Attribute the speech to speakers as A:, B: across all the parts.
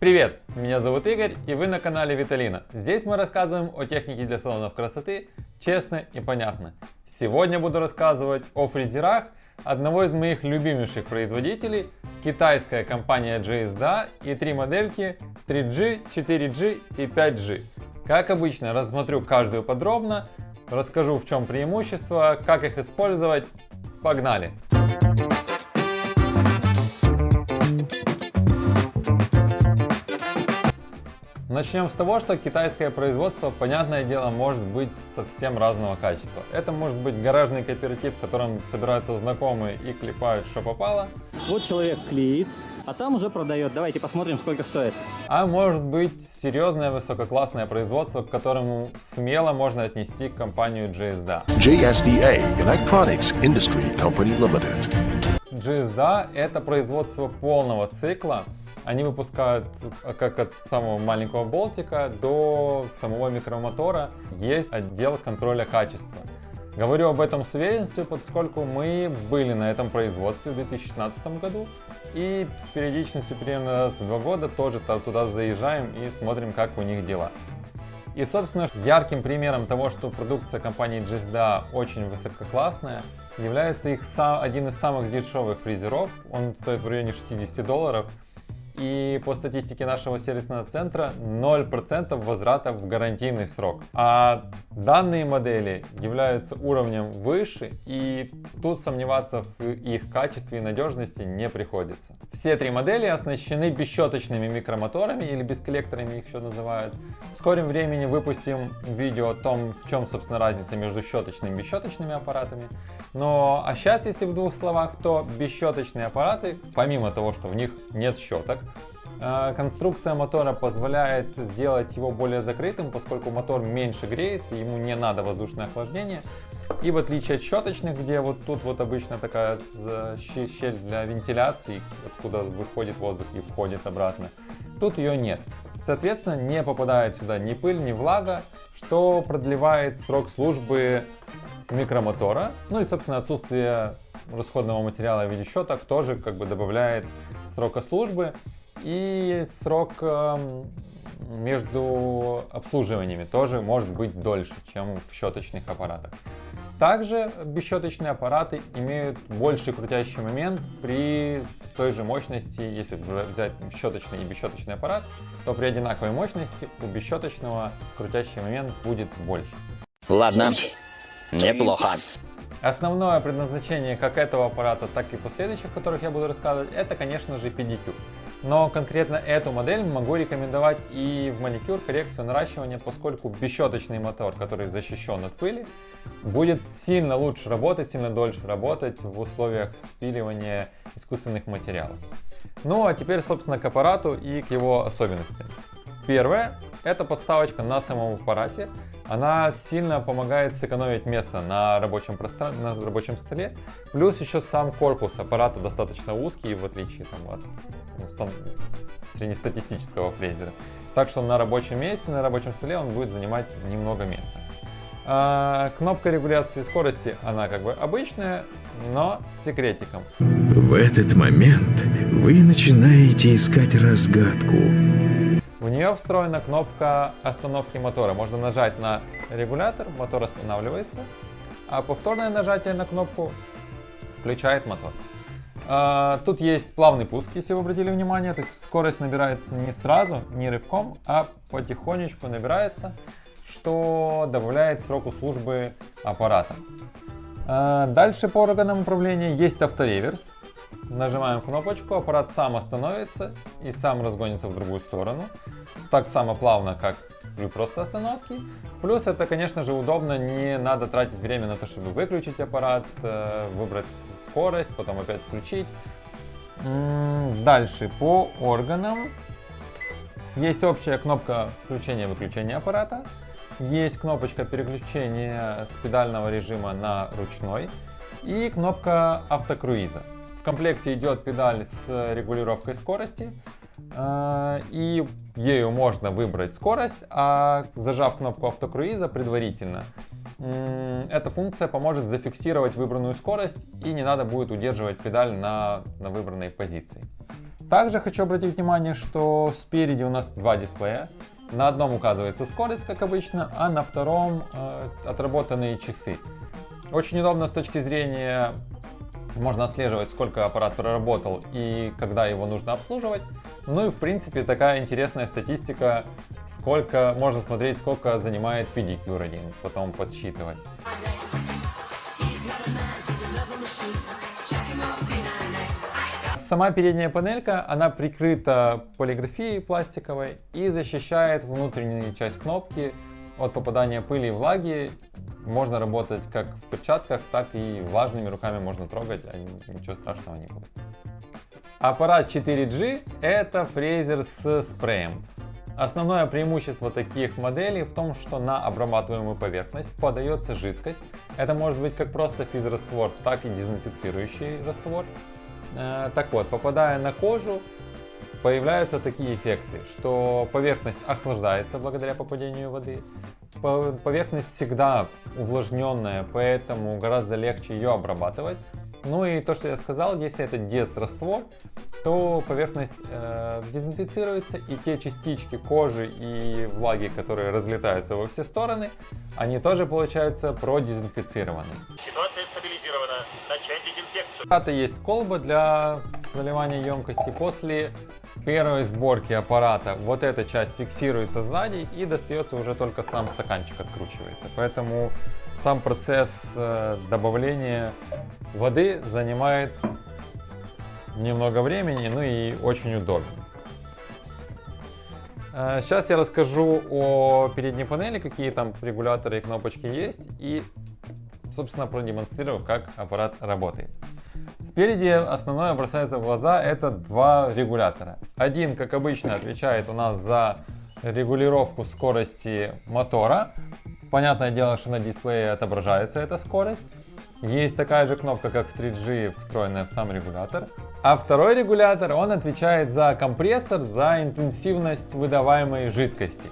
A: Привет, меня зовут Игорь, и вы на канале Виталина. Здесь мы рассказываем о технике для салонов красоты честно и понятно. Сегодня буду рассказывать о фрезерах одного из моих любимейших производителей, китайская компания JSDA, и три модельки 3G, 4G и 5G. Как обычно, рассмотрю каждую подробно, расскажу, в чем преимущество, как их использовать. Погнали! Начнем с того, что китайское производство, понятное дело, может быть совсем разного качества. Это может быть гаражный кооператив, в котором собираются знакомые и клепают, что попало.
B: Вот человек клеит, а там уже продает. Давайте посмотрим, сколько стоит.
A: А может быть серьезное высококлассное производство, к которому смело можно отнести компанию JSDA.
C: JSDA Electronics Industry Company Limited.
A: JSDA — это производство полного цикла. Они выпускают как от самого маленького болтика до самого микромотора. Есть отдел контроля качества. Говорю об этом с уверенностью, поскольку мы были на этом производстве в 2016 году. И с периодичностью примерно раз в 2 года тоже туда заезжаем и смотрим, как у них дела. И, собственно, ярким примером того, что продукция компании JSDA очень высококлассная, является их один из самых дешевых фрезеров. Он стоит в районе $60. И по статистике нашего сервисного центра 0% возврата в гарантийный срок. А данные модели являются уровнем выше, и тут сомневаться в их качестве и надежности не приходится. Все три модели оснащены бесщеточными микромоторами, или бесколлекторами их еще называют. В скором времени выпустим видео о том, в чем, собственно, разница между щеточными и бесщеточными аппаратами. А сейчас, если в 2 словах, то бесщеточные аппараты, помимо того, что в них нет щеток, конструкция мотора позволяет сделать его более закрытым, поскольку мотор меньше греется, ему не надо воздушное охлаждение. И в отличие от щеточных, где вот тут вот обычно такая щель для вентиляции, откуда выходит воздух и входит обратно, тут ее нет. Соответственно, не попадает сюда ни пыль, ни влага, что продлевает срок службы микромотора. Ну и, собственно, отсутствие расходного материала в виде щеток тоже добавляет срока службы. И срок между обслуживаниями тоже может быть дольше, чем в щеточных аппаратах. Также бесщеточные аппараты имеют больший крутящий момент при той же мощности. Если взять щеточный и бесщеточный аппарат, то при одинаковой мощности у бесщеточного крутящий момент будет больше.
D: Ладно, неплохо.
A: Основное предназначение как этого аппарата, так и последующих, о которых я буду рассказывать, это, конечно же, педикюр. Но конкретно эту модель могу рекомендовать и в маникюр, коррекцию, наращивание, поскольку бесщеточный мотор, который защищен от пыли, будет сильно лучше работать, сильно дольше работать в условиях спиливания искусственных материалов. Ну а теперь, собственно, к аппарату и к его особенностям. Первое — это подставочка на самом аппарате. Она сильно помогает сэкономить место на рабочем столе. Плюс еще сам корпус аппарата достаточно узкий, в отличие от среднестатистического фрезера. Так что на рабочем месте, на рабочем столе он будет занимать немного места. Кнопка регуляции скорости, она обычная, но с секретиком.
E: В этот момент вы начинаете искать разгадку.
A: В нее встроена кнопка остановки мотора. Можно нажать на регулятор, мотор останавливается, а повторное нажатие на кнопку включает мотор. Тут есть плавный пуск, если вы обратили внимание, то есть скорость набирается не сразу, не рывком, а потихонечку набирается, что добавляет сроку службы аппарата. Дальше по органам управления есть автореверс. Нажимаем кнопочку, аппарат сам остановится и сам разгонится в другую сторону. Так само плавно, как при просто остановке. Плюс это, конечно же, удобно, не надо тратить время на то, чтобы выключить аппарат, выбрать скорость, потом опять включить. Дальше по органам. Есть общая кнопка включения-выключения аппарата. Есть кнопочка переключения с педального режима на ручной. И кнопка автокруиза. В комплекте идет педаль с регулировкой скорости, и ею можно выбрать скорость, а зажав кнопку автокруиза предварительно, эта функция поможет зафиксировать выбранную скорость, и не надо будет удерживать педаль на выбранной позиции. Также хочу обратить внимание, что спереди у нас два дисплея. На одном указывается скорость, как обычно, а на втором отработанные часы. Очень удобно с точки зрения, можно отслеживать, сколько аппарат проработал и когда его нужно обслуживать. Ну и в принципе такая интересная статистика, сколько можно смотреть, сколько занимает педикюр один, потом подсчитывать. Сама передняя панелька, она прикрыта полиграфией пластиковой и защищает внутреннюю часть кнопки от попадания пыли и влаги. Можно работать как в перчатках, так и влажными руками можно трогать, а ничего страшного не будет. Аппарат 4G — это фрезер с спреем. Основное преимущество таких моделей в том, что на обрабатываемую поверхность подается жидкость. Это может быть как просто физраствор, так и дезинфицирующий раствор. Так вот, попадая на кожу, появляются такие эффекты, что поверхность охлаждается благодаря попадению воды. Поверхность всегда увлажненная, поэтому гораздо легче ее обрабатывать. Ну и то, что я сказал, если это дезраствор, то поверхность дезинфицируется, и те частички кожи и влаги, которые разлетаются во все стороны, они тоже получаются продезинфицированы.
F: Ситуация стабилизирована. Начать дезинфекцию.
A: Это есть колба для заливания емкости. После первой сборки аппарата вот эта часть фиксируется сзади и достается уже только сам стаканчик, откручивается. Поэтому сам процесс добавления воды занимает немного времени, ну и очень удобно. Сейчас я расскажу о передней панели, какие там регуляторы и кнопочки есть, и, собственно, продемонстрирую, как аппарат работает. Спереди основное бросается в глаза — это два регулятора. Один, как обычно, отвечает у нас за регулировку скорости мотора. Понятное дело, что на дисплее отображается эта скорость. Есть такая же кнопка, как в 3G, встроенная в сам регулятор. А второй регулятор, он отвечает за компрессор, за интенсивность выдаваемой жидкости.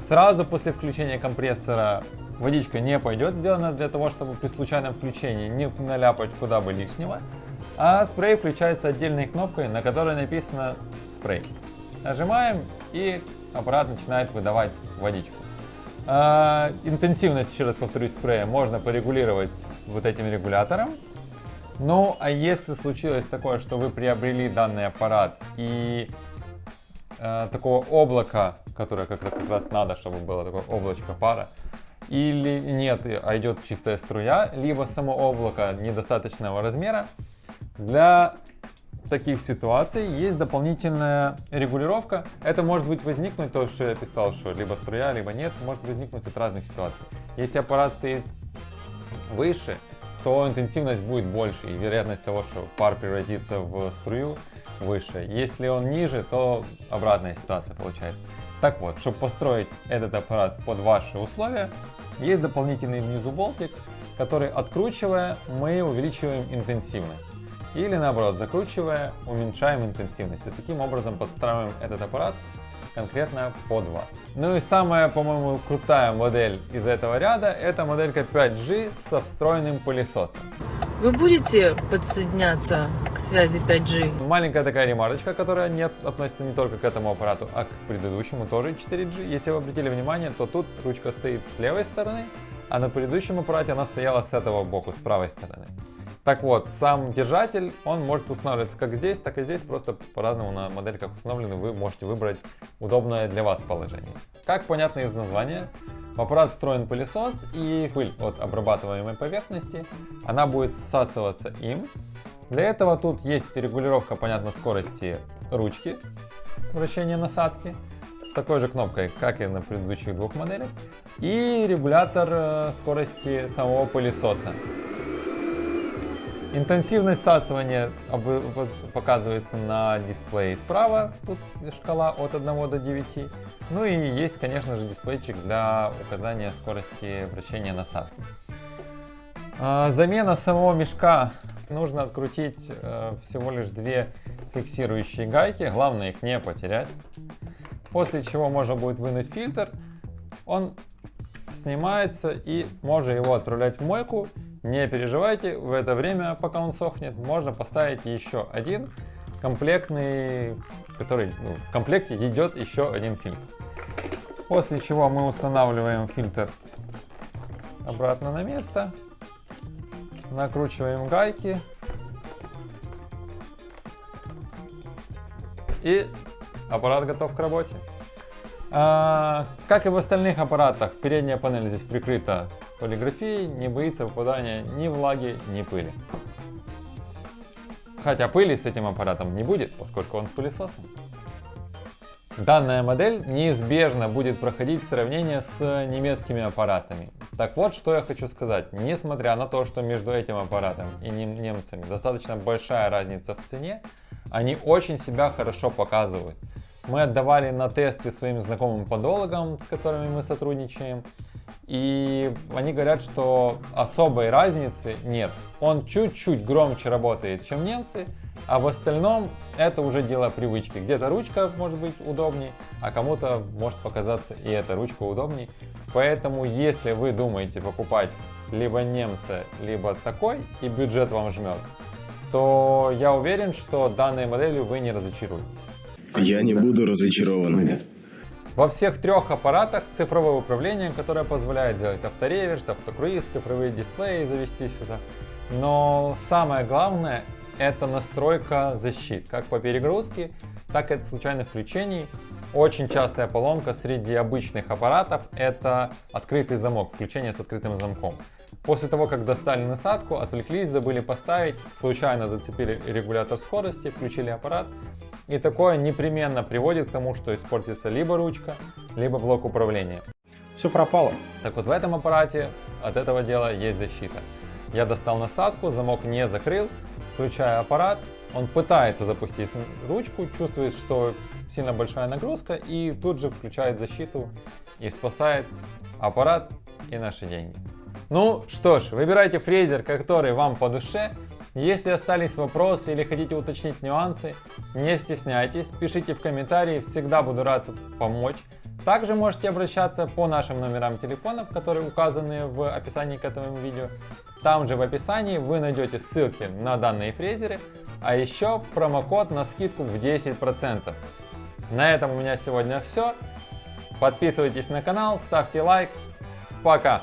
A: Сразу после включения компрессора водичка не пойдет, сделана для того, чтобы при случайном включении не наляпать куда бы лишнего. А спрей включается отдельной кнопкой, на которой написано «спрей». Нажимаем, и аппарат начинает выдавать водичку. Интенсивность, еще раз повторюсь, спрея можно порегулировать вот этим регулятором. Ну, а если случилось такое, что вы приобрели данный аппарат и такого облака, которое как раз надо, чтобы было такое облачко пара, или нет, а идет чистая струя, либо само облако недостаточного размера, для таких ситуаций есть дополнительная регулировка. Это может быть возникнуть, то, что я писал, что либо струя, либо нет, может возникнуть от разных ситуаций. Если аппарат стоит выше, то интенсивность будет больше, и вероятность того, что пар превратится в струю, выше. Если он ниже, то обратная ситуация получается. Так вот, чтобы построить этот аппарат под ваши условия, есть дополнительный внизу болтик, который, откручивая, мы увеличиваем интенсивность. Или наоборот, закручивая, уменьшаем интенсивность. И таким образом подстраиваем этот аппарат конкретно под вас. Ну и самая, по-моему, крутая модель из этого ряда — это моделька 5G со встроенным пылесосом.
G: Вы будете подсоединяться к связи 5G?
A: Маленькая такая ремарочка, которая относится не только к этому аппарату, а к предыдущему тоже 4G. Если вы обратили внимание, то тут ручка стоит с левой стороны, а на предыдущем аппарате она стояла с этого боку, с правой стороны. Так вот, сам держатель, он может устанавливаться как здесь, так и здесь, просто по-разному на модельках установлены, вы можете выбрать удобное для вас положение. Как понятно из названия, в аппарат встроен пылесос, и пыль от обрабатываемой поверхности, она будет всасываться им. Для этого тут есть регулировка, понятно, скорости ручки, вращения насадки, с такой же кнопкой, как и на предыдущих двух моделях, и регулятор скорости самого пылесоса. Интенсивность всасывания показывается на дисплее справа, тут шкала от 1 до 9. Ну и есть, конечно же, дисплейчик для указания скорости вращения насадки. Замена самого мешка. Нужно открутить всего лишь 2 фиксирующие гайки, главное их не потерять. После чего можно будет вынуть фильтр, он снимается и можно его отправлять в мойку. Не переживайте, в это время, пока он сохнет, можно поставить еще один, комплектный, который в комплекте идет еще один фильтр. После чего мы устанавливаем фильтр обратно на место, накручиваем гайки и аппарат готов к работе. Как и в остальных аппаратах, передняя панель здесь прикрыта полиграфией, не боится попадания ни влаги, ни пыли. Хотя пыли с этим аппаратом не будет, поскольку он с пылесосом. Данная модель неизбежно будет проходить сравнение с немецкими аппаратами. Так вот, что я хочу сказать. Несмотря на то, что между этим аппаратом и немцами достаточно большая разница в цене, они очень себя хорошо показывают. Мы отдавали на тесты своим знакомым подологам, с которыми мы сотрудничаем, и они говорят, что особой разницы нет. Он чуть-чуть громче работает, чем немцы, а в остальном это уже дело привычки. Где-то ручка может быть удобней, а кому-то может показаться и эта ручка удобней. Поэтому, если вы думаете покупать либо немца, либо такой, и бюджет вам жмет, то я уверен, что данной моделью вы не разочаруетесь.
E: Я не буду разочарован.
A: Во всех трех аппаратах цифровое управление, которое позволяет делать автореверс, автокруиз, цифровые дисплеи завести сюда. Но самое главное — это настройка защит, как по перегрузке, так и от случайных включений. Очень частая поломка среди обычных аппаратов — это открытый замок, включение с открытым замком. После того, как достали насадку, отвлеклись, забыли поставить, случайно зацепили регулятор скорости, включили аппарат. И такое непременно приводит к тому, что испортится либо ручка, либо блок управления.
B: Все пропало.
A: Так вот, в этом аппарате от этого дела есть защита. Я достал насадку, замок не закрыл, включаю аппарат, он пытается запустить ручку, чувствует, что сильно большая нагрузка, и тут же включает защиту и спасает аппарат и наши деньги. Ну что ж, выбирайте фрезер, который вам по душе. Если остались вопросы или хотите уточнить нюансы, не стесняйтесь, пишите в комментарии, всегда буду рад помочь. Также можете обращаться по нашим номерам телефонов, которые указаны в описании к этому видео. Там же в описании вы найдете ссылки на данные фрезеры, а еще промокод на скидку в 10%. На этом у меня сегодня все. Подписывайтесь на канал, ставьте лайк. Пока!